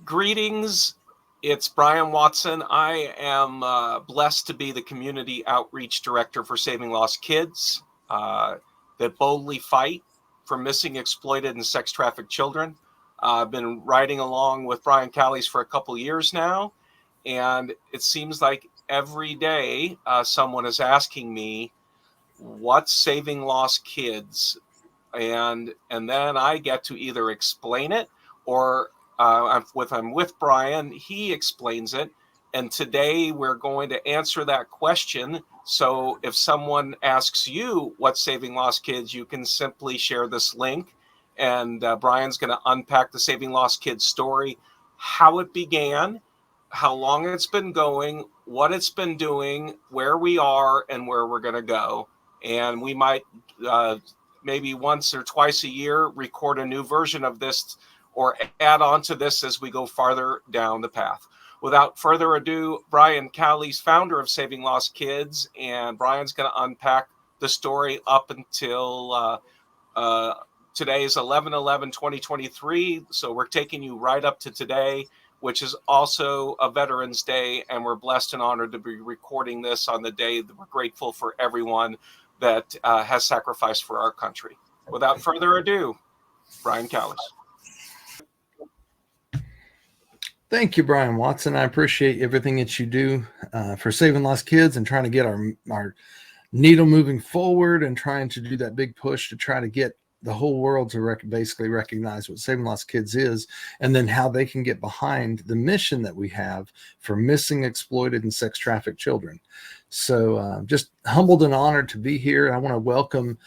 Greetings. It's Bryan Watson. I am blessed to be the Community Outreach Director for Saving Lost Kids that boldly fight for missing, exploited, and sex trafficked children. I've been riding along with Bryan Callies for a couple years now, and it seems like every day someone is asking me, what's Saving Lost Kids? And then I get to either explain it or I'm with Bryan, he explains it. And today we're going to answer that question. So if someone asks you what's Saving Lost Kids, you can simply share this link. And Bryan's going to unpack the Saving Lost Kids story, how it began, how long it's been going, what it's been doing, where we are, and where we're going to go. And we might maybe once or twice a year record a new version of this or add on to this as we go farther down the path. Without further ado, Bryan Callies, founder of Saving Lost Kids, and Bryan's going to unpack the story up until today is 11/11/2023. So we're taking you right up to today, which is also a Veterans Day, and we're blessed and honored to be recording this on the day that we're grateful for everyone that has sacrificed for our country. Without further ado, Bryan Callies. Thank you, Bryan Watson. I appreciate everything that you do for Saving Lost Kids and trying to get our needle moving forward and trying to do that big push to try to get the whole world to basically recognize what Saving Lost Kids is, and then how they can get behind the mission that we have for missing, exploited, and sex trafficked children. So just humbled and honored to be here. I want to welcome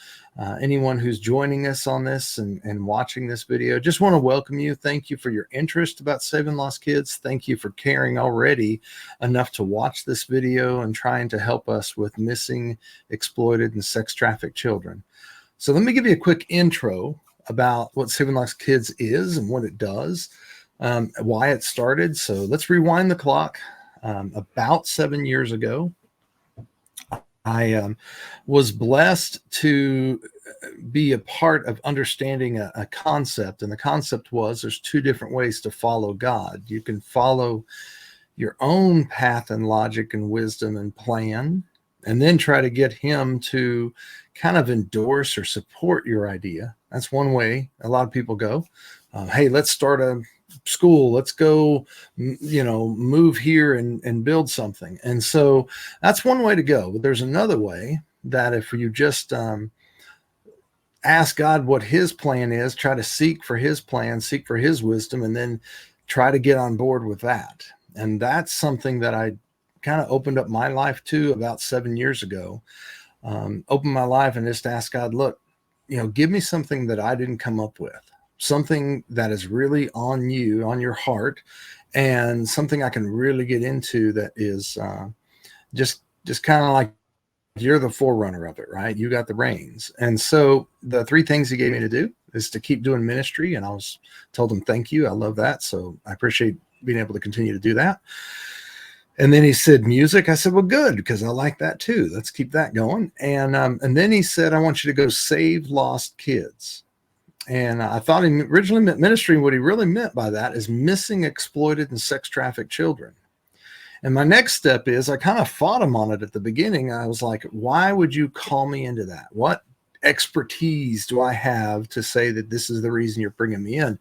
anyone who's joining us on this and watching this video. Just want to welcome you. Thank you for your interest about Saving Lost Kids. Thank you for caring already enough to watch this video and trying to help us with missing, exploited, and sex trafficked children. So let me give you a quick intro about what Saving Lost Kids is and what it does, why it started. So let's rewind the clock. About 7 years ago, I was blessed to be a part of understanding a concept. And the concept was there's two different ways to follow God. You can follow your own path and logic and wisdom and plan, and then try to get him to kind of endorse or support your idea. That's one way a lot of people go. Hey, let's start a school. Let's go, move here and build something. And so that's one way to go. But there's another way that if you just ask God what his plan is, try to seek for his plan, seek for his wisdom, and then try to get on board with that. And that's something that I kind of opened up my life to about 7 years ago. Opened my life and just asked God, look, give me something that I didn't come up with, something that is really on you, on your heart, and something I can really get into that is just kind of like you're the forerunner of it, right? You got the reins. And so the three things he gave me to do is to keep doing ministry. And I told him, thank you. I love that. So I appreciate being able to continue to do that. And then he said music. I said, well, good, because I like that too. Let's keep that going. And then he said, I want you to go save lost kids. And I thought he originally meant ministry. What he really meant by that is missing, exploited, and sex trafficked children. And my next step is I kind of fought him on it at the beginning. I was like, why would you call me into that? What expertise do I have to say that this is the reason you're bringing me in?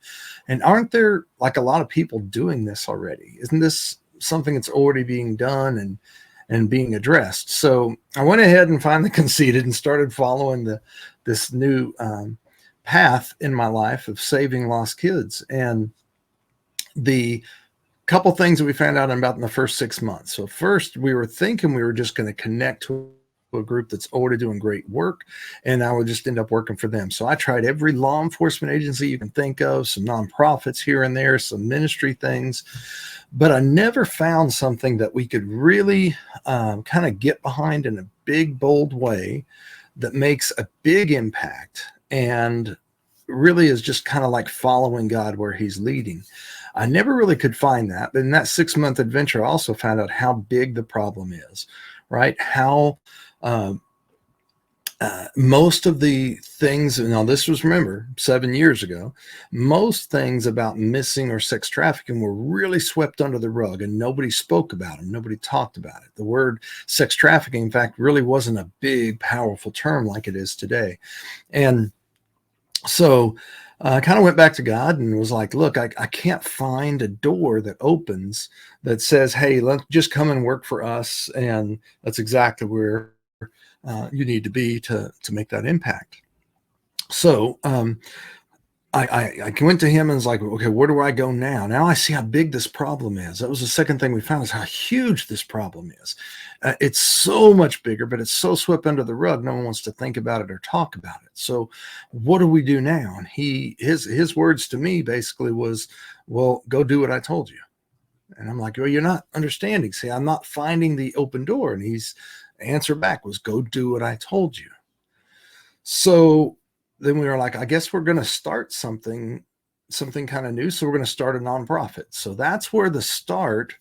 And aren't there like a lot of people doing this already? Isn't this something that's already being done and being addressed? So I went ahead and finally conceded and started following this new path in my life of saving lost kids. And the couple things that we found out about in the first 6 months. So first, we were thinking we were just going to connect to a group that's already doing great work, and I would just end up working for them. So I tried every law enforcement agency you can think of, some nonprofits here and there, some ministry things, but I never found something that we could really kind of get behind in a big, bold way that makes a big impact and really is just kind of like following God where he's leading. I never really could find that. But in that 6-month adventure, I also found out how big the problem is, right? How most of the things, now this was, remember, 7 years ago, most things about missing or sex trafficking were really swept under the rug and nobody spoke about them. Nobody talked about it. The word sex trafficking, in fact, really wasn't a big, powerful term like it is today. And so I kind of went back to God and was like, look, I can't find a door that opens that says, hey, let's just come and work for us. And that's exactly where you need to be to make that impact. So I went to him and was like, okay, where do I go now? Now I see how big this problem is. That was the second thing we found, is how huge this problem is. It's so much bigger, but it's so swept under the rug. No one wants to think about it or talk about it. So what do we do now? And his words to me basically was, well, go do what I told you. And I'm like, well, you're not understanding. See, I'm not finding the open door. And his answer back was, go do what I told you. So then we were like, I guess we're going to start something kind of new. So we're going to start a nonprofit. So that's where the start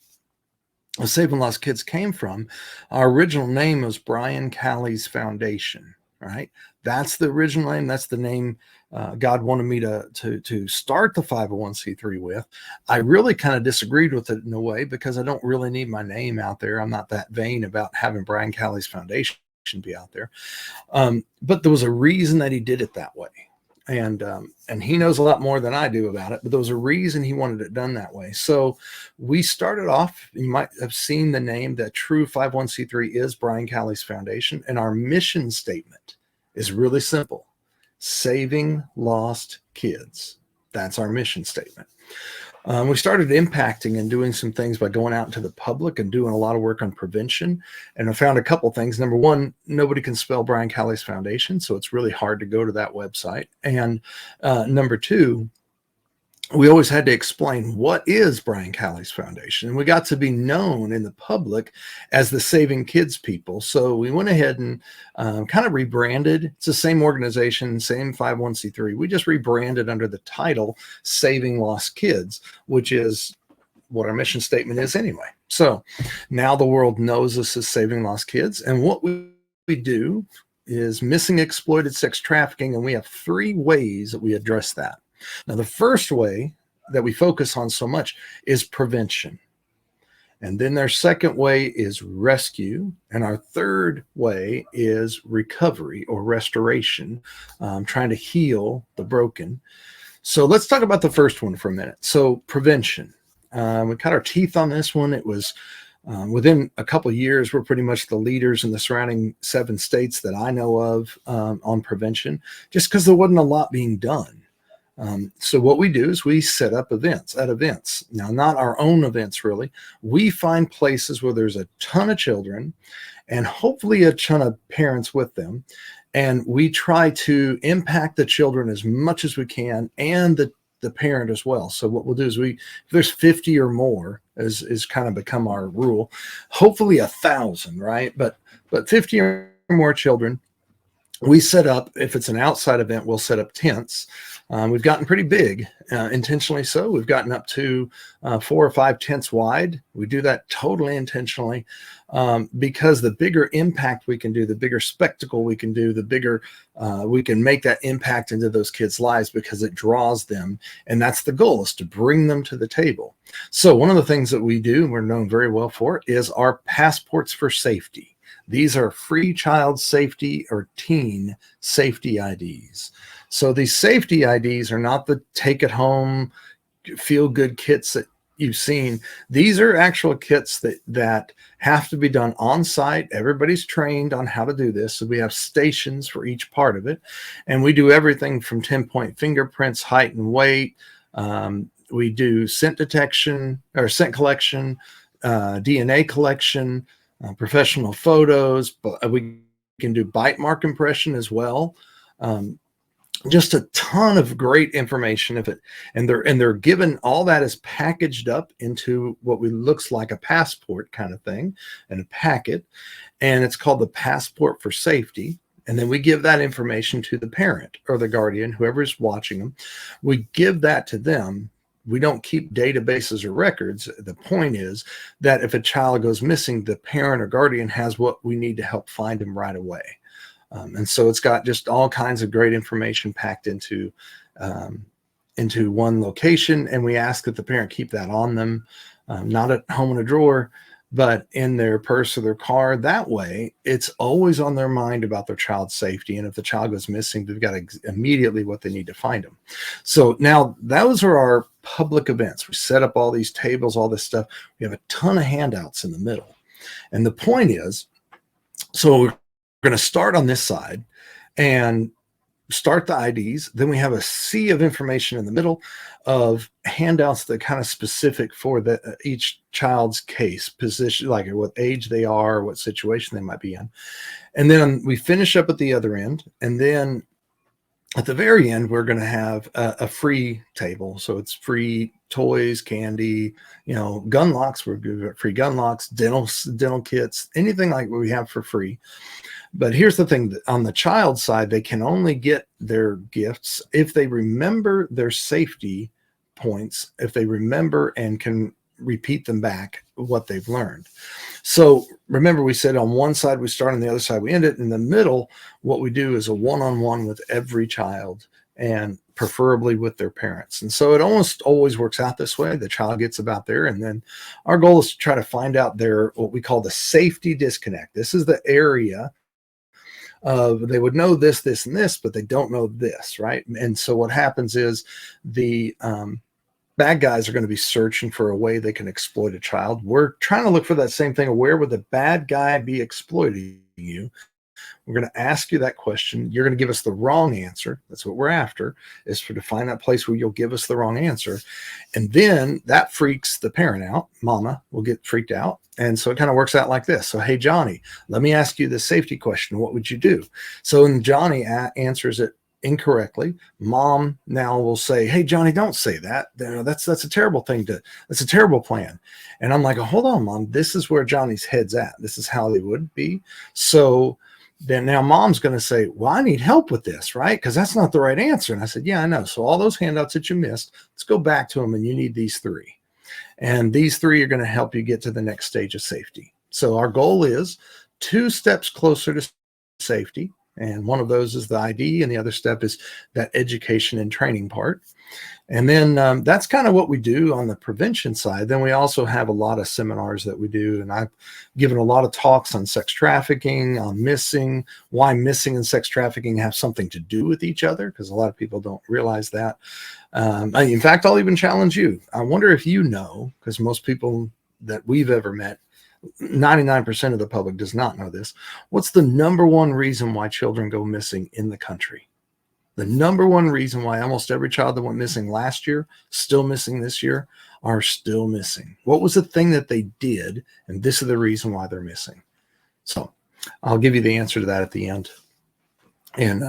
of Saving Lost Kids came from. Our original name was Bryan Callies Foundation. Right? That's the original name. That's the name God wanted me to start the 501c3 with. I really kind of disagreed with it in a way, because I don't really need my name out there. I'm not that vain about having Bryan Callies Foundation be out there. But there was a reason that he did it that way. And he knows a lot more than I do about it, but there was a reason he wanted it done that way. So we started off, you might have seen the name, that true 501c3 is Bryan Callies Foundation. And our mission statement is really simple: saving lost kids. That's our mission statement. We started impacting and doing some things by going out into the public and doing a lot of work on prevention. And I found a couple things. Number one, nobody can spell Bryan Callies Foundation, so it's really hard to go to that website. And number two, we always had to explain, what is Bryan Callies Foundation? And we got to be known in the public as the Saving Kids people. So we went ahead and kind of rebranded. It's the same organization, same 501c3. We just rebranded under the title Saving Lost Kids, which is what our mission statement is anyway. So now the world knows us as Saving Lost Kids. And what we do is missing, exploited, sex trafficking. And we have 3 ways that we address that. Now, the first way that we focus on so much is prevention. And then their second way is rescue. And our third way is recovery or restoration, trying to heal the broken. So let's talk about the first one for a minute. So prevention. We cut our teeth on this one. It was within a couple of years, we're pretty much the leaders in the surrounding 7 states that I know of on prevention, just because there wasn't a lot being done. So what we do is we set up events. Now, not our own events, really. We find places where there's a ton of children and hopefully a ton of parents with them. And we try to impact the children as much as we can, and the parent as well. So what we'll do is if there's 50 or more, is kind of become our rule, hopefully 1,000, right? But 50 or more children, we set up, if it's an outside event, we'll set up tents. We've gotten pretty big, intentionally so. We've gotten up to 4 or 5 tents wide. We do that totally intentionally because the bigger impact we can do, the bigger spectacle we can do, the bigger we can make that impact into those kids' lives, because it draws them. And that's the goal, is to bring them to the table. So one of the things that we do, and we're known very well for, is our passports for safety. These are free child safety or teen safety IDs. So these safety IDs are not the take it home, feel good kits that you've seen. These are actual kits that have to be done on site. Everybody's trained on how to do this. So we have stations for each part of it. And we do everything from 10-point fingerprints, height and weight. We do scent detection or scent collection, DNA collection, professional photos, but we can do bite mark impression as well. Just a ton of great information of it, and they're given, all that is packaged up into what looks like a passport kind of thing, and a packet, and it's called the passport for safety. And then we give that information to the parent or the guardian, whoever's watching them. We give that to them. We don't keep databases or records. The point is that if a child goes missing, the parent or guardian has what we need to help find him right away. And so it's got just all kinds of great information packed into one location. And we ask that the parent keep that on them, not at home in a drawer, but in their purse or their car. That way, it's always on their mind about their child's safety. And if the child goes missing, they've got immediately what they need to find them. So now those are our public events. We set up all these tables, all this stuff. We have a ton of handouts in the middle. And the point is, so we're going to start on this side and start the IDs. Then we have a sea of information in the middle of handouts that kind of specific for each child's case, position, like what age they are, what situation they might be in. And then we finish up at the other end. And then at the very end, we're going to have a free table. So it's free toys, candy, gun locks. We're giving free gun locks, dental kits, anything like what we have for free. But here's the thing, on the child side, they can only get their gifts if they remember their safety points, if they remember and can repeat them back what they've learned. So remember, we said on one side we start, on the other side we end it. In the middle, what we do is a one-on-one with every child, and preferably with their parents. And so it almost always works out this way. The child gets about there, and then our goal is to try to find out their, what we call the safety disconnect. This is the area of, they would know this, this, and this, but they don't know this, right? And so what happens is the bad guys are going to be searching for a way they can exploit a child. We're trying to look for that same thing. Where would the bad guy be exploiting you? We're going to ask you that question. You're going to give us the wrong answer. That's what we're after, is to find that place where you'll give us the wrong answer. And then that freaks the parent out. Mama will get freaked out. And so it kind of works out like this. So, hey, Johnny, let me ask you this safety question. What would you do? So when Johnny answers it incorrectly, Mom now will say, hey, Johnny, don't say that. That's a terrible thing that's a terrible plan. And I'm like, oh, hold on, Mom. This is where Johnny's head's at. This is how they would be. So then now Mom's going to say, well, I need help with this, right? Because that's not the right answer. And I said, yeah, I know. So all those handouts that you missed, let's go back to them, and you need these three. And these three are going to help you get to the next stage of safety. So our goal is 2 steps closer to safety. And one of those is the ID, and the other step is that education and training part. And then that's kind of what we do on the prevention side. Then we also have a lot of seminars that we do. And I've given a lot of talks on sex trafficking, on missing, why missing and sex trafficking have something to do with each other, because a lot of people don't realize that. In fact, I'll even challenge you. I wonder if you know, because most people that we've ever met, 99% of the public does not know this. What's the number one reason why children go missing in the country? The number one reason why almost every child that went missing last year, still missing this year, are still missing. What was the thing that they did? And this is the reason why they're missing. So I'll give you the answer to that at the end. And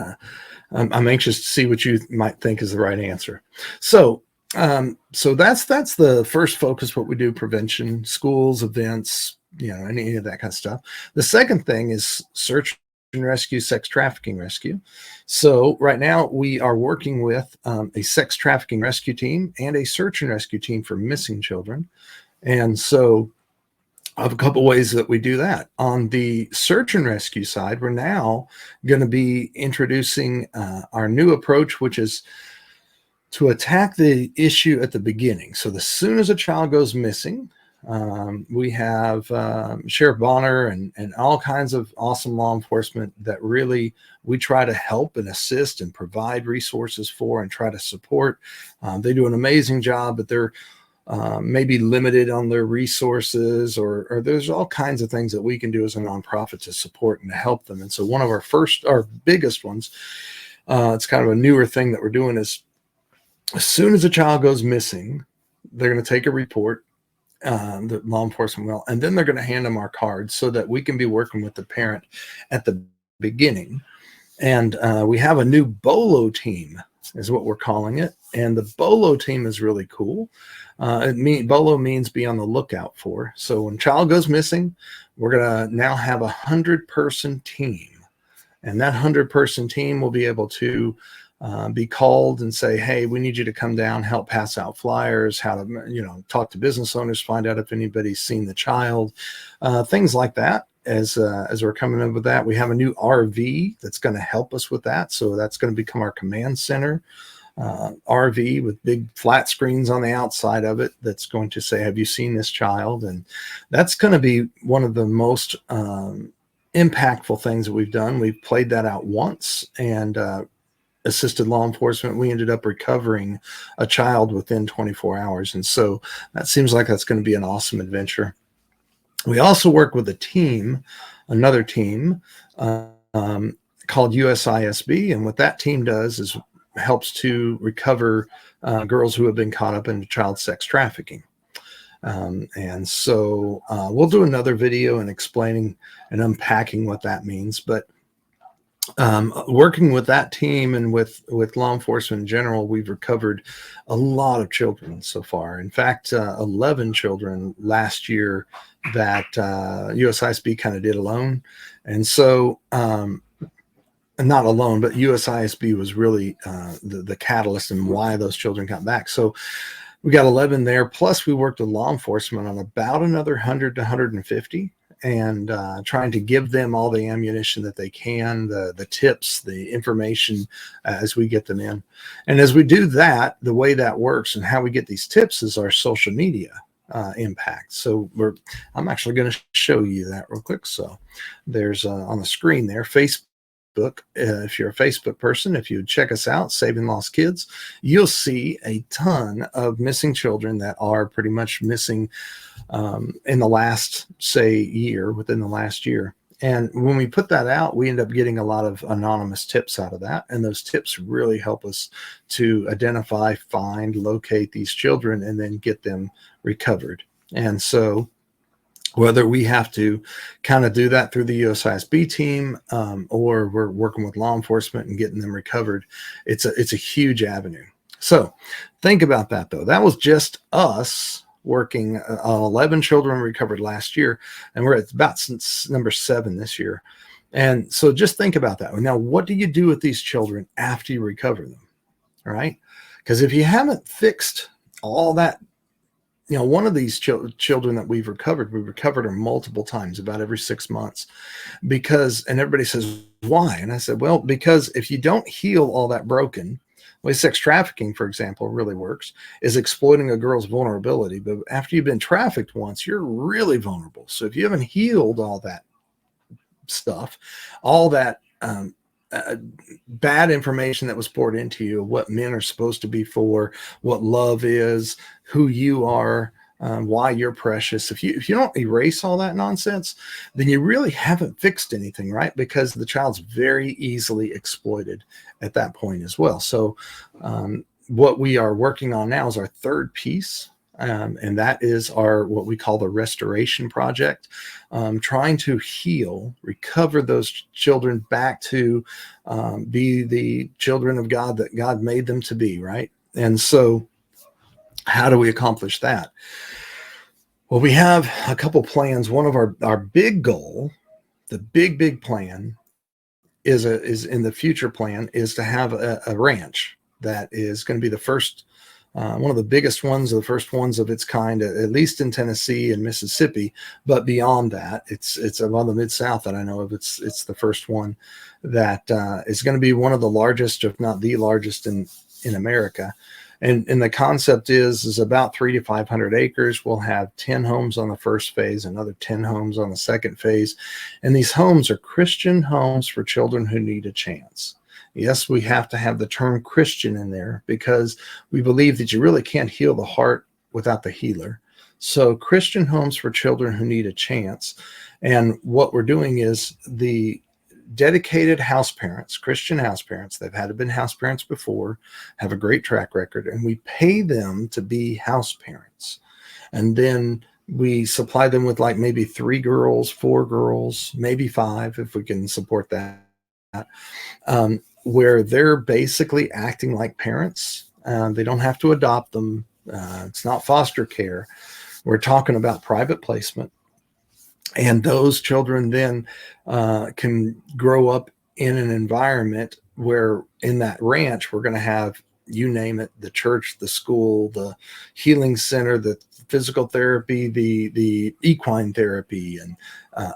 I'm anxious to see what you might think is the right answer. So that's the first focus, what we do: prevention, schools, events, any of that kind of stuff. The second thing is search and rescue, sex trafficking rescue. So right now we are working with a sex trafficking rescue team and a search and rescue team for missing children. And so I have a couple ways that we do that. On the search and rescue side, we're now going to be introducing our new approach, which is to attack the issue at the beginning. So as soon as a child goes missing, we have Sheriff Bonner and all kinds of awesome law enforcement that really we try to help and assist and provide resources for and try to support. They do an amazing job, but they're maybe limited on their resources, or there's all kinds of things that we can do as a nonprofit to support and to help them. And so one of our biggest ones, it's kind of a newer thing that we're doing, is as soon as a child goes missing, they're going to take a report, the law enforcement will, and then they're going to hand them our cards so that we can be working with the parent at the beginning. And we have a new BOLO team, is what we're calling it. And the BOLO team is really cool. BOLO means be on the lookout for. So when a child goes missing, we're going to now have 100-person team. And that 100-person team will be able to be called and say, hey, we need you to come down, help pass out flyers, how to, talk to business owners, find out if anybody's seen the child, things like that. as we're coming up with that. We have a new RV that's going to help us with that. So that's going to become our command center RV with big flat screens on the outside of it. That's going to say, have you seen this child? And that's going to be one of the most impactful things that we've done. We've played that out once and assisted law enforcement. We ended up recovering a child within 24 hours. And so that seems like that's going to be an awesome adventure. We also work with a team, another team called USISB. And what that team does is helps to recover girls who have been caught up in child sex trafficking. And so we'll do another video and explaining and unpacking what that means. But working with that team and with law enforcement in general, we've recovered a lot of children so far. In fact, 11 children last year that USISB kind of did alone. And so not alone, but USISB was really the catalyst and why those children got back. So we got 11 there. Plus we worked with law enforcement on about another 100 to 150 and trying to give them all the ammunition that they can, the tips, the information as we get them in. And as we do that, the way that works and how we get these tips is our social media impact. So I'm actually going to show you that real quick. So there's on the screen there, Facebook. If you're a Facebook person, if you check us out, Saving Lost Kids, you'll see a ton of missing children that are pretty much missing in the last, say, year, within the last year. And when we put that out, we end up getting a lot of anonymous tips out of that. And those tips really help us to identify, find, locate these children, and then get them recovered. And so whether we have to kind of do that through the USISB team or we're working with law enforcement and getting them recovered, it's a huge avenue. So think about that, though. That was just us working on 11 children recovered last year, and we're at about number 7 this year. And so just think about that. Now, what do you do with these children after you recover them? All right? Because if you haven't fixed all that, one of these children that we recovered her multiple times, about every 6 months, and everybody says, why? And I said, well, because if you don't heal all that broken, the way sex trafficking, for example, really works, is exploiting a girl's vulnerability. But after you've been trafficked once, you're really vulnerable. So if you haven't healed all that stuff, all that bad information that was poured into you, what men are supposed to be for, what love is, who you are, why you're precious. If you don't erase all that nonsense, then you really haven't fixed anything, right? Because the child's very easily exploited at that point as well. So what we are working on now is our third piece. And that is what we call the restoration project, trying to heal, recover those children back to be the children of God that God made them to be, right? And so how do we accomplish that? Well, we have a couple plans. One of our big goal, the big plan is in the future plan is to have a ranch that is going to be the first one of the biggest ones, the first ones of its kind, at least in Tennessee and Mississippi. But beyond that, it's around the Mid-South that I know of. It's the first one that is going to be one of the largest, if not the largest in America. And the concept is about 300 to 500 acres. We'll have 10 homes on the first phase, another 10 homes on the second phase. And these homes are Christian homes for children who need a chance. Yes, we have to have the term Christian in there because we believe that you really can't heal the heart without the healer. So Christian homes for children who need a chance. And what we're doing is the dedicated house parents, Christian house parents, they've been house parents before, have a great track record, and we pay them to be house parents. And then we supply them with like maybe 3 girls, 4 girls, maybe 5 if we can support that. Where they're basically acting like parents. They don't have to adopt them. It's not foster care. We're talking about private placement. And those children then can grow up in an environment where in that ranch, we're going to have you name it, the church, the school, the healing center, the physical therapy, the equine therapy, and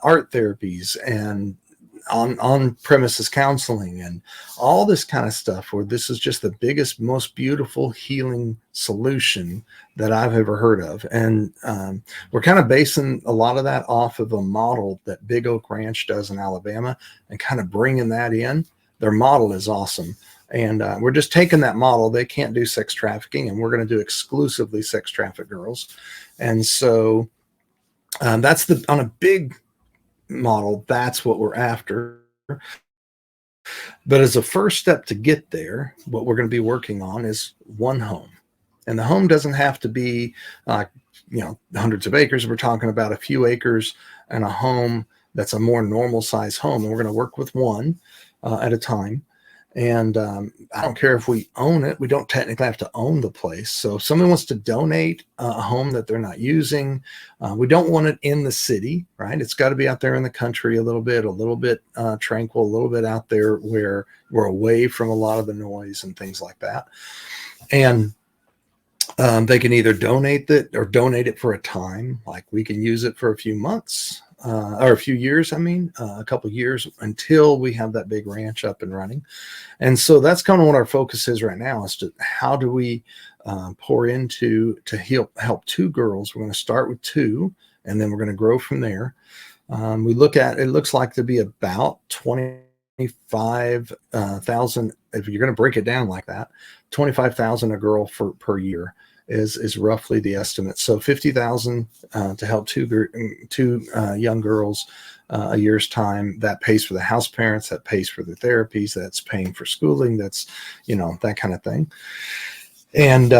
art therapies, and on premises counseling, and all this kind of stuff, where this is just the biggest, most beautiful healing solution that I've ever heard of. And we're kind of basing a lot of that off of a model that Big Oak Ranch does in Alabama, and kind of bringing that in. Their model is awesome. And we're just taking that model. They can't do sex trafficking, and we're going to do exclusively sex trafficked girls. And so that's on a big model, that's what we're after. But as a first step to get there, what we're going to be working on is one home. And the home doesn't have to be hundreds of acres. We're talking about a few acres and a home that's a more normal size home. And we're going to work with one at a time. And I don't care if we own it. We don't technically have to own the place. So if someone wants to donate a home that they're not using, we don't want it in the city, right? It's got to be out there in the country a little bit tranquil, a little bit out there where we're away from a lot of the noise and things like that. And they can either donate it or donate it for a time. Like we can use it for a few months or a few years. A couple of years until we have that big ranch up and running. And so that's kind of what our focus is right now, is to how do we pour into to help two girls. We're going to start with two, and then we're going to grow from there. We look at, it looks like to be about 25,000. If you're going to break it down like that, 25,000 a girl per year is roughly the estimate. So 50,000 to help two young girls a year's time. That pays for the house parents, that pays for the therapies, that's paying for schooling, that's that kind of thing. And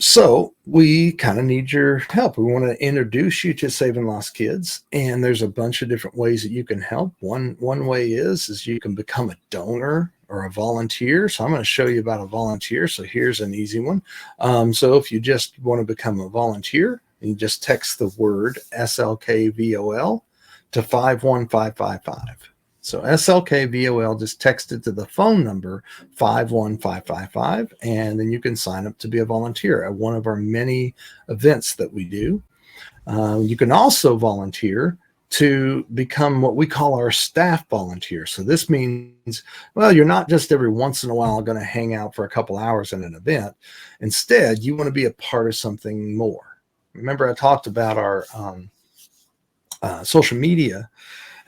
so we kind of need your help. We want to introduce you to Saving Lost Kids, and there's a bunch of different ways that you can help. One way is you can become a donor or a volunteer. So I'm going to show you about a volunteer. So here's an easy one. So if you just want to become a volunteer, you just text the word SLKVOL to 51555. So SLKVOL, just text it to the phone number 51555, and then you can sign up to be a volunteer at one of our many events that we do. You can also volunteer to become what we call our staff volunteer. So this means, well, you're not just every once in a while going to hang out for a couple hours at an event. Instead, you want to be a part of something more. Remember, I talked about our social media.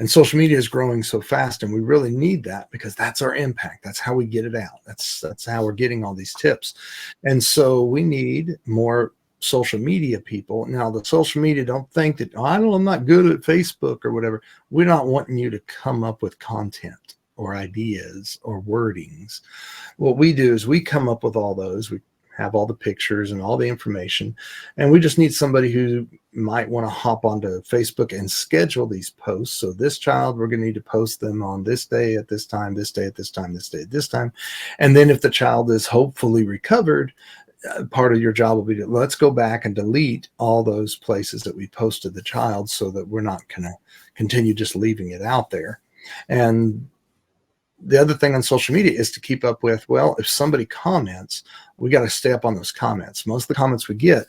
And social media is growing so fast, and we really need that because that's our impact. That's how we get it out. That's how we're getting all these tips. And so we need more social media people. Now, the social media, don't think that, I'm not good at Facebook or whatever. We're not wanting you to come up with content or ideas or wordings. What we do is we come up with all those. We have all the pictures and all the information, and we just need somebody who might want to hop onto Facebook and schedule these posts. So this child, we're going to need to post them on this day at this time, this day at this time, this day at this time. And then if the child is hopefully recovered, part of your job will be to, let's go back and delete all those places that we posted the child, so that we're not going to continue just leaving it out there. And the other thing on social media is to keep up with, well, if somebody comments, we got to stay up on those comments. Most of the comments we get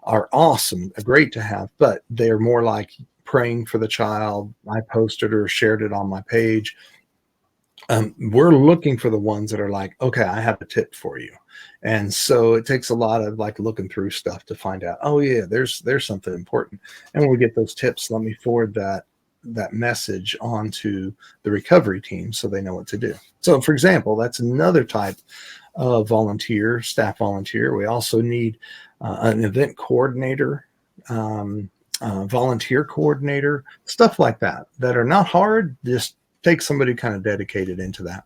are awesome, great to have, but they're more like praying for the child. I posted or shared it on my page. We're looking for the ones that are like, okay, I have a tip for you. And so it takes a lot of like looking through stuff to find out, oh yeah, there's something important. And when we get those tips, let me forward that message onto the recovery team so they know what to do. So for example, that's another type of volunteer, staff volunteer. We also need an event coordinator, volunteer coordinator, stuff like that are not hard. Just take somebody kind of dedicated into that.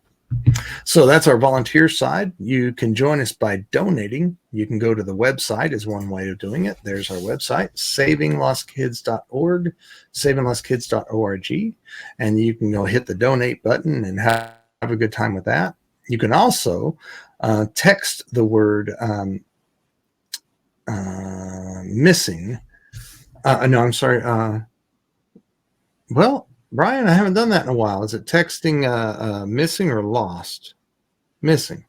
So that's our volunteer side. You can join us by donating. You can go to the website is one way of doing it. There's our website, savinglostkids.org, savinglostkids.org. And you can go hit the donate button and have a good time with that. You can also text the word missing. Well, Bryan, I haven't done that in a while. Is it texting missing or lost? Missing.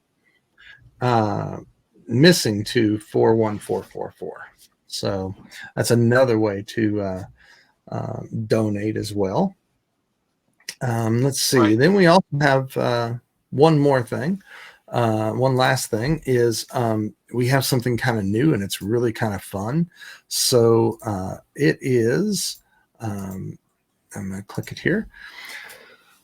missing to 41444. So that's another way to donate as well. Let's see. Right. Then we also have one more thing. One last thing is we have something kind of new, and it's really kind of fun. So it is, I'm going to click it here,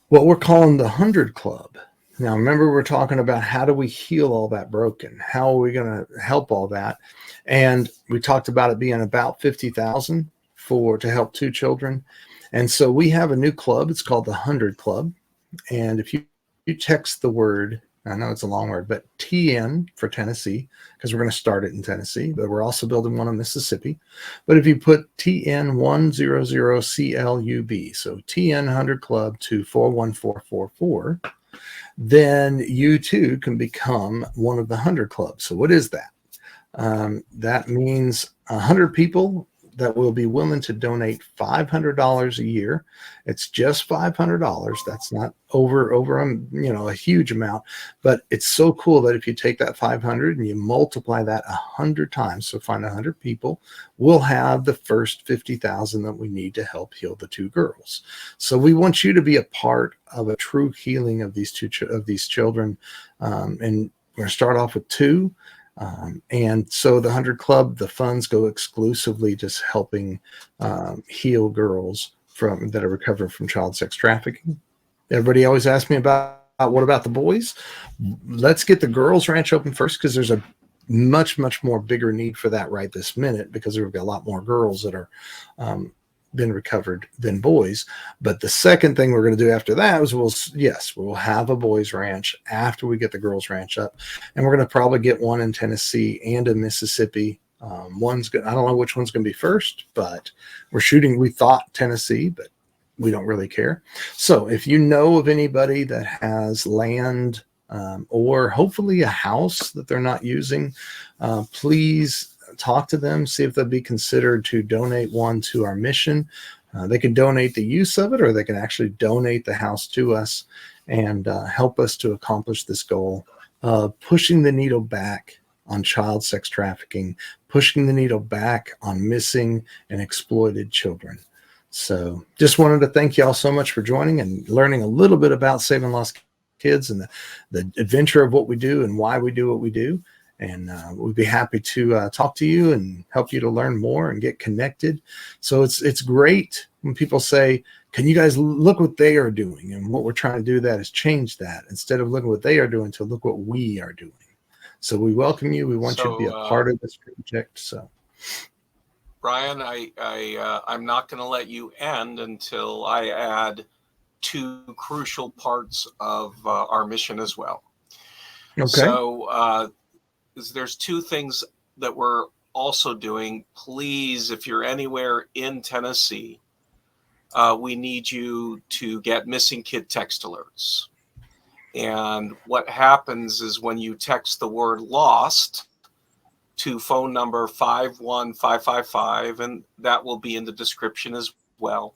what we're calling the 100 Club. Now, remember, we're talking about how do we heal all that broken? How are we going to help all that? And we talked about it being about $50,000 to help 2 children. And so we have a new club. It's called the 100 Club. And if you text the word, I know it's a long word, but TN for Tennessee, because we're going to start it in Tennessee, but we're also building one in Mississippi. But if you put TN100CLUB, so TN 100 Club to 41444, then you too can become one of the 100 Clubs. So what is that? That means 100 people that will be willing to donate $500 a year. It's just $500. That's not over a huge amount, but it's so cool that if you take that 500 and you multiply that 100 times, so find 100 people, we'll have the first 50,000 that we need to help heal the 2 girls. So we want you to be a part of a true healing of these children, and we're going to start off with 2. And so the 100 Club, the funds go exclusively just helping heal girls that are recovering from child sex trafficking. Everybody always asks me about what about the boys? Let's get the girls ranch open first, because there's a much, much more bigger need for that right this minute, because we've got a lot more girls that are been recovered than boys. But the second thing we're going to do after that is we'll have a boys ranch after we get the girls ranch up, and we're going to probably get one in Tennessee and in Mississippi. One's good. I don't know which one's going to be first, but we thought Tennessee, but we don't really care. So if you know of anybody that has land or hopefully a house that they're not using, please talk to them, see if they'll be considered to donate one to our mission. They can donate the use of it, or they can actually donate the house to us and help us to accomplish this goal of pushing the needle back on child sex trafficking, pushing the needle back on missing and exploited children. So just wanted to thank you all so much for joining and learning a little bit about Saving Lost Kids and the adventure of what we do and why we do what we do. And we'd be happy to talk to you and help you to learn more and get connected. So it's great when people say, can you guys look what they are doing? And what we're trying to do that is change that, instead of looking what they are doing, to look what we are doing. So we welcome you. We want you to be a part of this project. So Bryan, I'm not going to let you end until I add 2 crucial parts of our mission as well. Okay. So there's 2 things that we're also doing. Please, if you're anywhere in Tennessee, we need you to get missing kid text alerts. And what happens is when you text the word lost to phone number 51555, and that will be in the description as well,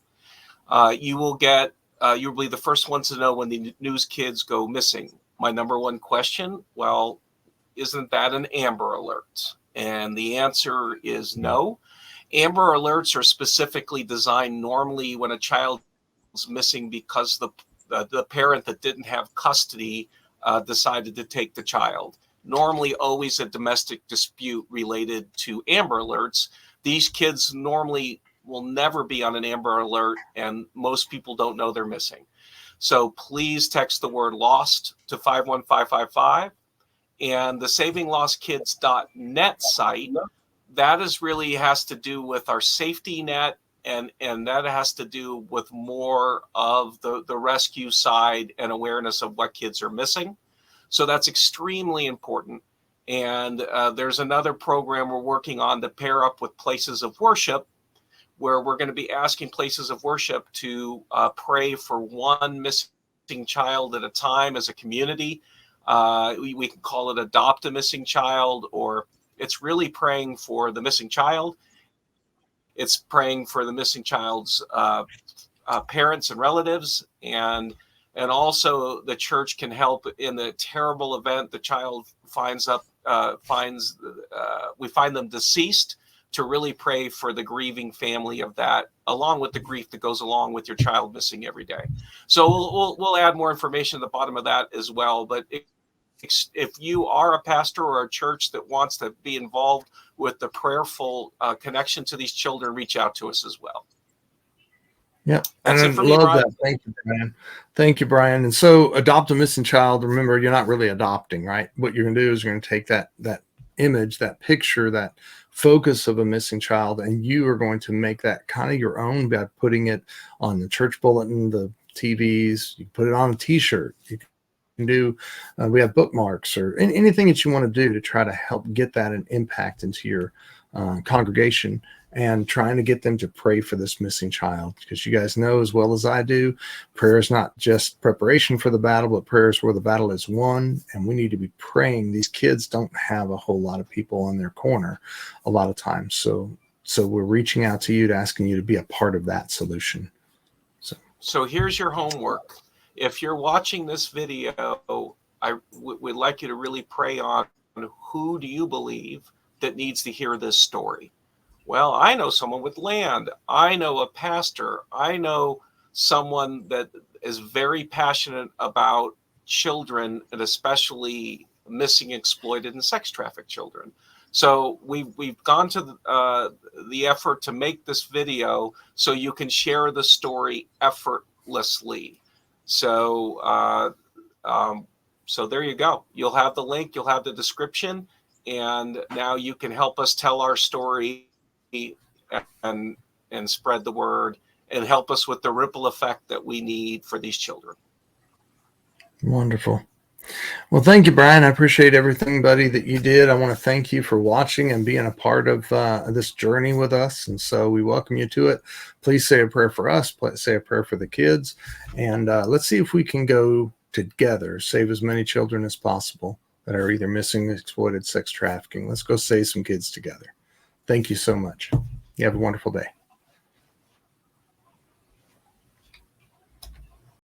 you'll be the first ones to know when the news kids go missing. My number 1 question, well, isn't that an Amber Alert? And the answer is no. Amber Alerts are specifically designed normally when a child is missing because the parent that didn't have custody decided to take the child. Normally always a domestic dispute related to Amber Alerts. These kids normally will never be on an Amber Alert, and most people don't know they're missing. So please text the word lost to 51555. And the SavingLostKids.net site, that really has to do with our safety net, and that has to do with more of the rescue side and awareness of what kids are missing. So that's extremely important. And there's another program we're working on to pair up with places of worship, where we're going to be asking places of worship to pray for one missing child at a time as a community. We can call it Adopt a Missing Child, or it's really praying for the missing child. It's praying for the missing child's parents and relatives, and also the church can help in the terrible event the child finds up we find them deceased, to really pray for the grieving family of that, along with the grief that goes along with your child missing every day. So we'll add more information at the bottom of that as well. But if you are a pastor or a church that wants to be involved with the prayerful connection to these children, reach out to us as well. Yeah, that's and it for I me, love Bryan. that. Thank you, Brian. Thank you, Brian. And so, adopt a missing child. Remember, you're not really adopting, right? What you're going to do is you're going to take that image, that picture, that focus of a missing child, and you are going to make that kind of your own by putting it on the church bulletin, the TVs. You can put it on a T-shirt. You can do. We have bookmarks or anything that you want to do to try to help get that an impact into your congregation, and trying to get them to pray for this missing child, because you guys know as well as I do, prayer is not just preparation for the battle, but prayer is where the battle is won, and we need to be praying. These kids don't have a whole lot of people on their corner a lot of times, so we're reaching out to you, to asking you to be a part of that solution. So here's your homework. If you're watching this video, we'd like you to really pray on who do you believe that needs to hear this story. Well, I know someone with land. I know a pastor. I know someone that is very passionate about children, and especially missing, exploited, and sex trafficked children. So we've gone to the effort to make this video so you can share the story effortlessly. So so there you go. You'll have the link. You'll have the description. And now you can help us tell our story and spread the word and help us with the ripple effect that we need for these children. Wonderful. Well, thank you, Brian. I appreciate everything, buddy, that you did. I want to thank you for watching and being a part of this journey with us. And so we welcome you to it. Please say a prayer for us. Say a prayer for the kids. And let's see if we can go together, save as many children as possible that are either missing, exploited, sex trafficking. Let's go save some kids together. Thank you so much. You have a wonderful day.